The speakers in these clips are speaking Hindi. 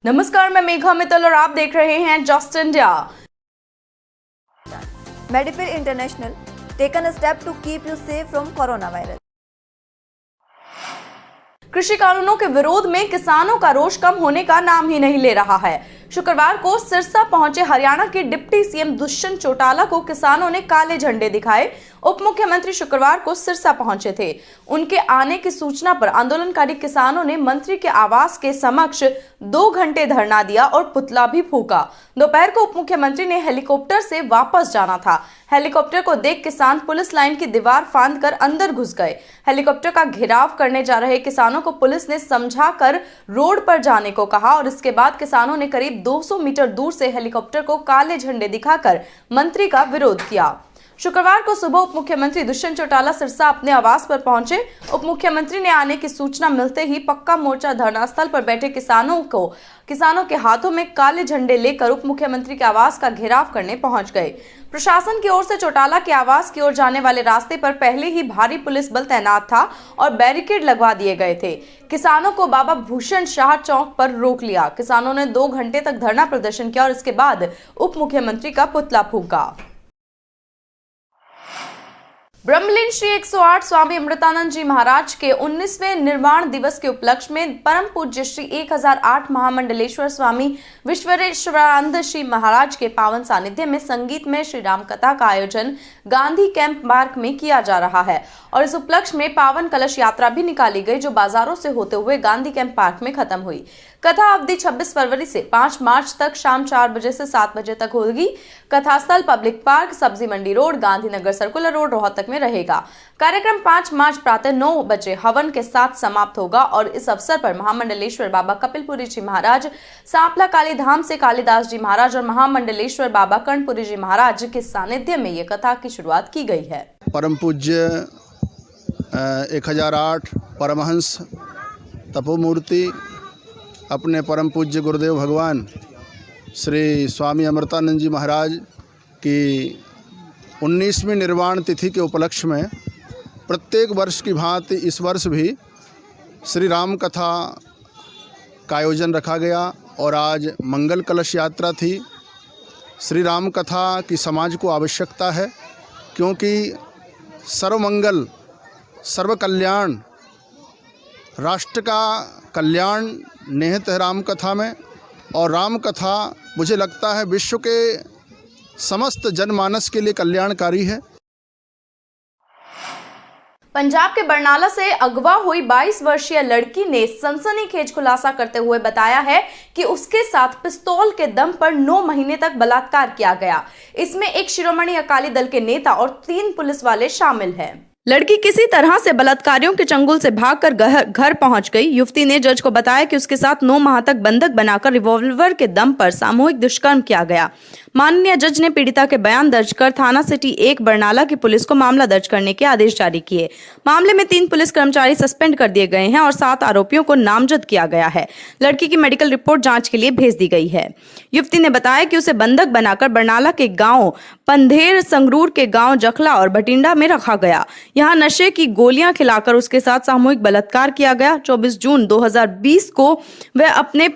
नमस्कार, मैं मेघा मित्तल और आप देख रहे हैं just India. Medifil International taken a step to keep you safe from coronavirus. कृषि कानूनों के विरोध में किसानों का रोष कम होने का नाम ही नहीं ले रहा है। शुक्रवार को सिरसा पहुंचे हरियाणा के डिप्टी सीएम दुष्यंत चौटाला को किसानों ने काले झंडे दिखाए। उप मुख्यमंत्री शुक्रवार को सिरसा पहुंचे थे। उनके आने की सूचना पर आंदोलनकारी किसानों ने मंत्री के आवास के समक्ष 2 घंटे धरना दिया और पुतला भी फूंका। दोपहर को उप मुख्यमंत्री ने हेलीकॉप्टर से वापस जाना था। हेलीकॉप्टर को देख किसान पुलिस लाइन की दीवार फांदकर अंदर घुस गए। हेलीकॉप्टर का घेराव करने जा रहे किसानों को पुलिस ने समझाकर रोड पर जाने को कहा और इसके बाद किसानों ने करीब 200 मीटर दूर से हेलीकॉप्टर को काले झंडे दिखाकर मंत्री का विरोध किया। शुक्रवार को सुबह उप मुख्यमंत्री दुष्यंत चौटाला सिरसा अपने आवास पर पहुंचे। उप मुख्यमंत्री ने आने की सूचना मिलते ही पक्का मोर्चा धरना स्थल पर बैठे किसानों के हाथों में काले झंडे लेकर उप मुख्यमंत्री के आवास का घेराव करने पहुंच गए। प्रशासन की ओर से चौटाला के आवास की ओर जाने वाले रास्ते पर पहले ही भारी पुलिस बल तैनात था और बैरिकेड लगवा दिए गए थे। किसानों को बाबा भूषण शाह चौक पर रोक लिया। किसानों ने 2 घंटे तक धरना प्रदर्शन किया और इसके बाद उप मुख्यमंत्री का पुतला फूंका। ब्रह्मलीन श्री 108 स्वामी अमृतानंद जी महाराज के 19वें निर्वाण दिवस के उपलक्ष्य में परम पूज्य श्री 1008 महामंडलेश्वर स्वामी विश्वेश्वरानंद श्री महाराज के पावन सानिध्य में संगीतमय श्री राम कथा का आयोजन गांधी कैंप पार्क में किया जा रहा है और इस उपलक्ष्य में पावन कलश यात्रा भी निकाली गई जो बाजारों से होते हुए गांधी कैंप पार्क में खत्म हुई। कथा अवधि 26 फरवरी से 5 मार्च तक शाम 4 बजे से 7 बजे तक होगी। कथास्थल पब्लिक पार्क, सब्जी मंडी road, Gandhinagar circular road, Rohtak में रहेगा। कार्यक्रम 5 मार्च प्रातः 9 बजे हवन के साथ समाप्त होगा और इस अवसर पर महामंडलेश्वर बाबा कपिलपुरी जी महाराज, सांपला काली धाम से कालिदास जी महाराज और महामंडलेश्वर बाबा कर्णपुरी जी महाराज के सानिध्य में ये कथा की शुरुआत की गई है। परम पूज्य 1008 परमहंस तपोमूर्ति अपने परम पूज्य गुरुदेव भगवान श्री स्वामी अमृतानंद जी महाराज की 19वीं निर्वाण तिथि के उपलक्ष्य में प्रत्येक वर्ष की भांति इस वर्ष भी श्री राम कथा का आयोजन रखा गया और आज मंगल कलश यात्रा थी। श्री राम कथा की समाज को आवश्यकता है क्योंकि सर्वमंगल, सर्व कल्याण, राष्ट्र का कल्याण निहित है राम कथा में और राम कथा मुझे लगता है विश्व के समस्त जनमानस के लिए कल्याणकारी है। पंजाब के बरनाला से अगवा हुई 22 वर्षीय लड़की ने सनसनीखेज खुलासा करते हुए बताया है कि उसके साथ पिस्तौल के दम पर 9 महीने तक बलात्कार किया गया। इसमें एक शिरोमणि अकाली दल के नेता और 3 पुलिस वाले शामिल हैं। लड़की किसी तरह से बलात्कारियों के चंगुल से भागकर घर पहुंच गई। युवती ने जज को बताया कि उसके साथ 9 माह तक बंधक बनाकर रिवॉल्वर के दम पर सामूहिक दुष्कर्म किया गया। माननीय जज ने पीड़िता के बयान दर्ज कर थाना सिटी 1 बरनाला की पुलिस को मामला दर्ज करने के आदेश जारी किए। मामले में 3 पुलिस कर्मचारी सस्पेंड कर दिए गए हैं और 7 आरोपियों को नामजद किया गया है। लड़की की मेडिकल रिपोर्ट जांच के लिए भेज दी गई है। युवती ने बताया कि उसे बंधक बनाकर बरनाला के गाँव पंधेर, संगरूर के गाँव जखला और भटिंडा में रखा गया। यहाँ नशे की गोलियां खिलाकर उसके साथ सामूहिक बलात्कार किया गया। 24 जून 2020 को वह अपने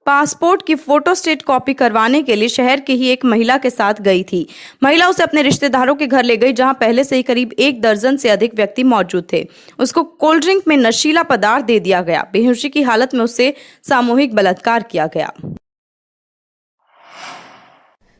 पासपोर्ट की फोटोस्टेट कॉपी करवाने के लिए शहर की ही एक महिला के साथ गई थी। महिला उसे अपने रिश्तेदारों के घर ले गई जहां पहले से ही करीब 1 दर्जन से अधिक व्यक्ति मौजूद थे। उसको कोल्ड ड्रिंक में नशीला पदार्थ दे दिया गया। बेहोशी की हालत में उससे सामूहिक बलात्कार किया गया।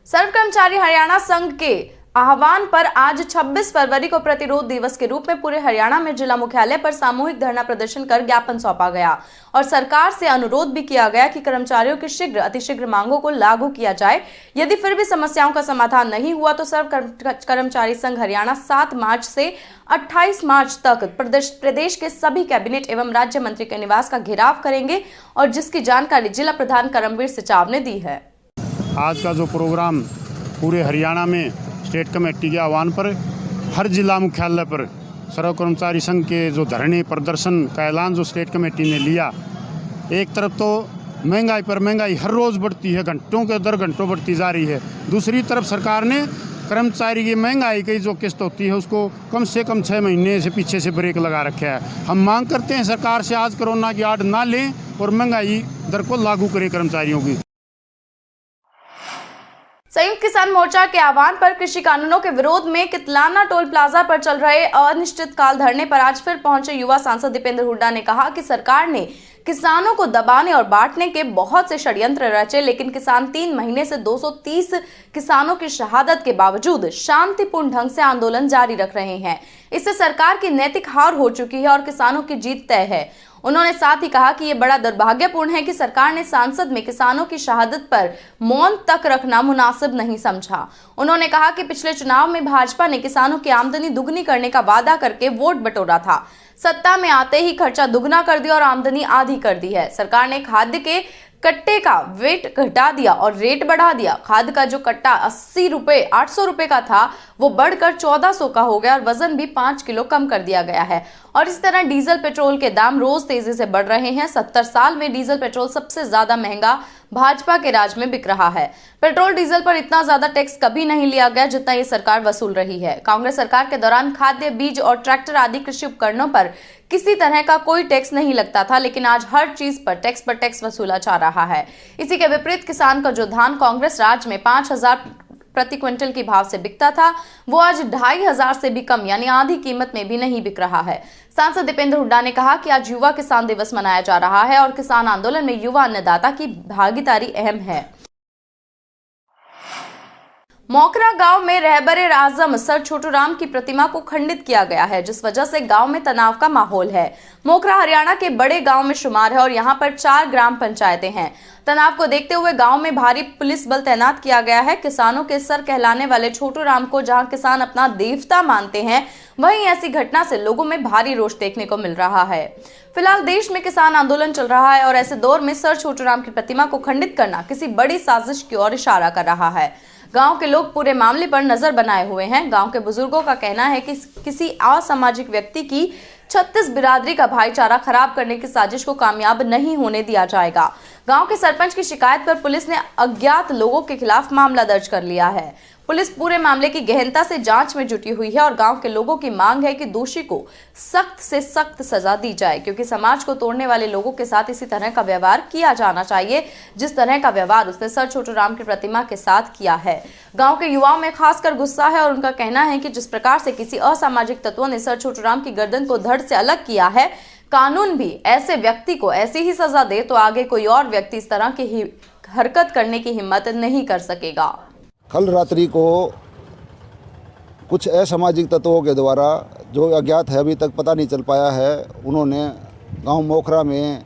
सर्व कर्मचारी हरियाणा संघ के आह्वान पर आज 26 फरवरी को प्रतिरोध दिवस के रूप में पूरे हरियाणा में जिला मुख्यालय पर सामूहिक धरना प्रदर्शन कर ज्ञापन सौंपा गया और सरकार से अनुरोध भी किया गया कि कर्मचारियों की शीघ्र अतिशीघ्र मांगों को लागू किया जाए। यदि फिर भी समस्याओं का समाधान नहीं हुआ तो सर्व कर्मचारी संघ हरियाणा 7 मार्च से 28 मार्च तक प्रदेश के सभी कैबिनेट एवं राज्य मंत्री के निवास का घेराव करेंगे और जिसकी जानकारी जिला प्रधान करमवीर सिचाव ने दी है। आज का जो प्रोग्राम पूरे हरियाणा में स्टेट कमेटी के आह्वान पर हर जिला मुख्यालय पर सर्व कर्मचारी संघ के जो धरने प्रदर्शन का ऐलान जो स्टेट कमेटी ने लिया, एक तरफ तो महंगाई पर महंगाई हर रोज़ बढ़ती है, घंटों के दर घंटों बढ़ती जा रही है। दूसरी तरफ सरकार ने कर्मचारी की महंगाई की जो किस्त होती है उसको कम से कम 6 महीने से पीछे से ब्रेक लगा रखा है। हम मांग करते हैं सरकार से आज कोरोना की आड़ ना लें और महंगाई दर को लागू करे कर्मचारियों की। संयुक्त किसान मोर्चा के आह्वान पर कृषि कानूनों के विरोध में कितलाना टोल प्लाजा पर चल रहे अनिश्चितकाल धरने पर आज फिर पहुंचे युवा सांसद दीपेंद्र हुड्डा ने कहा कि सरकार ने किसानों को दबाने और बांटने के बहुत से षड्यंत्र रचे, लेकिन किसान 3 महीने से 230 किसानों की शहादत के बावजूद शांतिपूर्ण ढंग से आंदोलन जारी रख रहे हैं। इससे सरकार की नैतिक हार हो चुकी है और किसानों की जीत तय है। उन्होंने साथ ही कहा कि यह बड़ा दुर्भाग्यपूर्ण है कि सरकार ने संसद में किसानों की शहादत पर मौन तक रखना मुनासिब नहीं समझा। उन्होंने कहा कि पिछले चुनाव में भाजपा ने किसानों की आमदनी दुगनी करने का वादा करके वोट बटोरा था। सत्ता में आते ही खर्चा दुगना कर दिया और आमदनी आधी कर दी है। सरकार ने खाद्य के कट्टे का वेट घटा दिया और रेट बढ़ा दिया। खाद का जो कट्टा 80 रुपए 800 रुपए का था वो बढ़कर 1400 का हो गया और वजन भी 5 किलो कम कर दिया गया है। और इस तरह डीजल पेट्रोल के दाम रोज तेजी से बढ़ रहे हैं। 70 साल में डीजल पेट्रोल सबसे ज्यादा महंगा भाजपा के राज में बिक रहा है। पेट्रोल डीजल पर इतना ज्यादा टैक्स कभी नहीं लिया गया जितना ये सरकार वसूल रही है। कांग्रेस सरकार के दौरान खाद्य, बीज और ट्रैक्टर आदि कृषि उपकरणों पर किसी तरह का कोई टैक्स नहीं लगता था, लेकिन आज हर चीज पर टैक्स वसूला जा रहा है। इसी के विपरीत किसान का जो धान कांग्रेस राज में 5000 प्रति क्विंटल की भाव से बिकता था वो आज 2500 से भी कम यानी आधी कीमत में भी नहीं बिक रहा है। सांसद दीपेंद्र हुड्डा ने कहा कि आज युवा किसान दिवस मनाया जा रहा है और किसान आंदोलन में युवा अन्नदाता की भागीदारी अहम है। मोकरा गांव में रहबरे आजम सर छोटू राम की प्रतिमा को खंडित किया गया है, जिस वजह से गांव में तनाव का माहौल है। मोकरा हरियाणा के बड़े गांव में शुमार है और यहां पर 4 ग्राम पंचायतें हैं। तनाव को देखते हुए गांव में भारी पुलिस बल तैनात किया गया है। किसानों के सर कहलाने वाले छोटू राम को जहां किसान अपना देवता मानते हैं, वहीं ऐसी घटना से लोगों में भारी रोष देखने को मिल रहा है। फिलहाल देश में किसान आंदोलन चल रहा है और ऐसे दौर में सर छोटू राम की प्रतिमा को खंडित करना किसी बड़ी साजिश की ओर इशारा कर रहा है। गांव के लोग पूरे मामले पर नजर बनाए हुए हैं। गांव के बुजुर्गों का कहना है कि किसी असामाजिक व्यक्ति की 36 बिरादरी का भाईचारा खराब करने की साजिश को कामयाब नहीं होने दिया जाएगा। गांव के सरपंच की शिकायत पर पुलिस ने अज्ञात लोगों के खिलाफ मामला दर्ज कर लिया है। पुलिस पूरे मामले की गहनता से जांच में जुटी हुई है और गांव के लोगों की मांग है कि दोषी को सख्त से सख्त सजा दी जाए, क्योंकि समाज को तोड़ने वाले लोगों के साथ इसी तरह का व्यवहार किया जाना चाहिए जिस तरह का व्यवहार उसने सर छोटू राम की प्रतिमा के साथ किया है। गांव के युवाओं में खासकर गुस्सा है और उनका कहना है कि जिस प्रकार से किसी असामाजिक तत्वों ने सर छोटू राम की गर्दन को धड़ से अलग किया है, कानून भी ऐसे व्यक्ति को ऐसी ही सजा दे तो आगे कोई और व्यक्ति इस तरह की हरकत करने की हिम्मत नहीं कर सकेगा। कल रात्रि को कुछ असामाजिक तत्वों के द्वारा, जो अज्ञात है अभी तक पता नहीं चल पाया है, उन्होंने गांव मोखरा में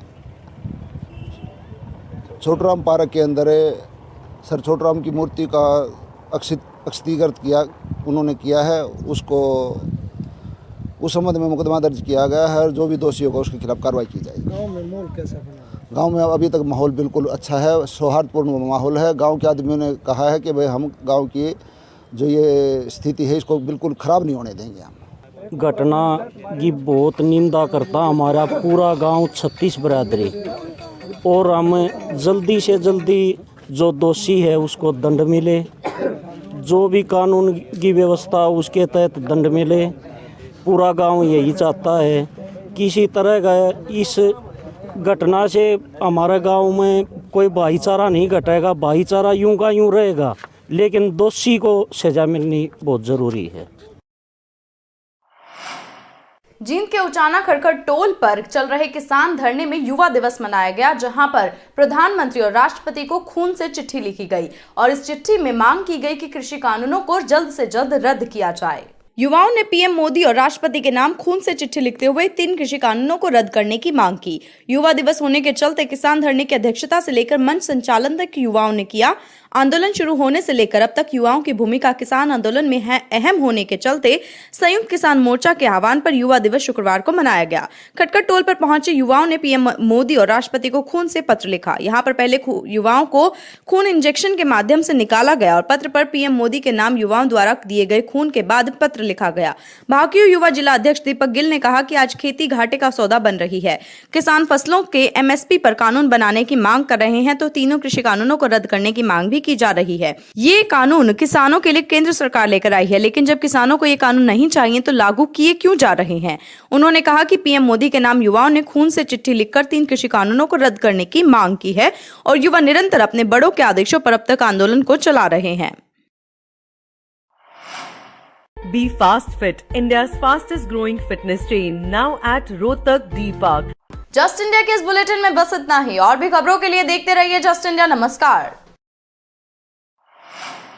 छोटूराम पार्क के अंदर सर छोटूराम की मूर्ति का अक्षतिगत किया है। उसको उस संबंध में मुकदमा दर्ज किया गया है और जो भी दोषी होगा उसके खिलाफ कार्रवाई की जाएगी। गांव में माहौल कैसा बना? गांव में अभी तक माहौल बिल्कुल अच्छा है, सौहार्दपूर्ण माहौल है। गांव के आदमियों ने कहा है कि भाई हम गांव की जो ये स्थिति है इसको बिल्कुल ख़राब नहीं होने देंगे। हम घटना की बहुत निंदा करता हमारा पूरा गांव 36 बिरादरी, और हम जल्दी से जल्दी जो दोषी है उसको दंड मिले, जो भी कानून की व्यवस्था उसके तहत दंड मिले। पूरा गांव यही चाहता है। किसी तरह का इस घटना से हमारे गांव में कोई भाईचारा नहीं घटेगा, भाईचारा यूं का यूं रहेगा, लेकिन दोषी को सजा मिलनी बहुत ज़रूरी है। जींद के उचाना खड़खड़ टोल पर चल रहे किसान धरने में युवा दिवस मनाया गया, जहां पर प्रधानमंत्री और राष्ट्रपति को खून से चिट्ठी लिखी गई और इस चिट्ठी में मांग की गई कि कृषि कानूनों को जल्द से जल्द रद्द किया जाए। युवाओं ने पीएम मोदी और राष्ट्रपति के नाम खून से चिट्ठी लिखते हुए 3 कृषि कानूनों को रद्द करने की मांग की। युवा दिवस होने के चलते किसान धरने की अध्यक्षता से लेकर मंच संचालन तक युवाओं ने किया। आंदोलन शुरू होने से लेकर अब तक युवाओं की भूमिका किसान आंदोलन में है अहम होने के चलते संयुक्त किसान मोर्चा के आह्वान पर युवा दिवस शुक्रवार को मनाया गया। खटखड़ टोल पर पहुंचे युवाओं ने पीएम मोदी और राष्ट्रपति को खून से पत्र लिखा। यहां पर पहले युवाओं को खून इंजेक्शन के माध्यम से निकाला गया और पत्र पर पीएम मोदी के नाम युवाओं द्वारा दिए गए खून के बाद पत्र लिखा गया। भाकियू युवा जिला अध्यक्ष दीपक गिल ने कहा कि आज खेती घाटे का सौदा बन रही है। किसान फसलों के एमएसपी पर कानून बनाने की मांग कर रहे हैं तो तीनों कृषि कानूनों को रद्द करने की मांग भी की जा रही है। ये कानून किसानों के लिए केंद्र सरकार लेकर आई है, लेकिन जब किसानों को ये कानून नहीं चाहिए तो लागू किए क्यों जा रहे हैं। उन्होंने कहा कि पीएम मोदी के नाम युवाओं ने खून से चिट्ठी लिखकर 3 कृषि कानूनों को रद्द करने की मांग की है और युवा निरंतर अपने बड़ों के आदेशों पर अब तक आंदोलन को चला रहे हैं। Be Fast Fit, India's fastest growing fitness chain, now at Rohtak D Park. Just India के इस बुलेटिन में बस इतना ही। और भी खबरों के लिए देखते रहिए जस्ट इंडिया। नमस्कार।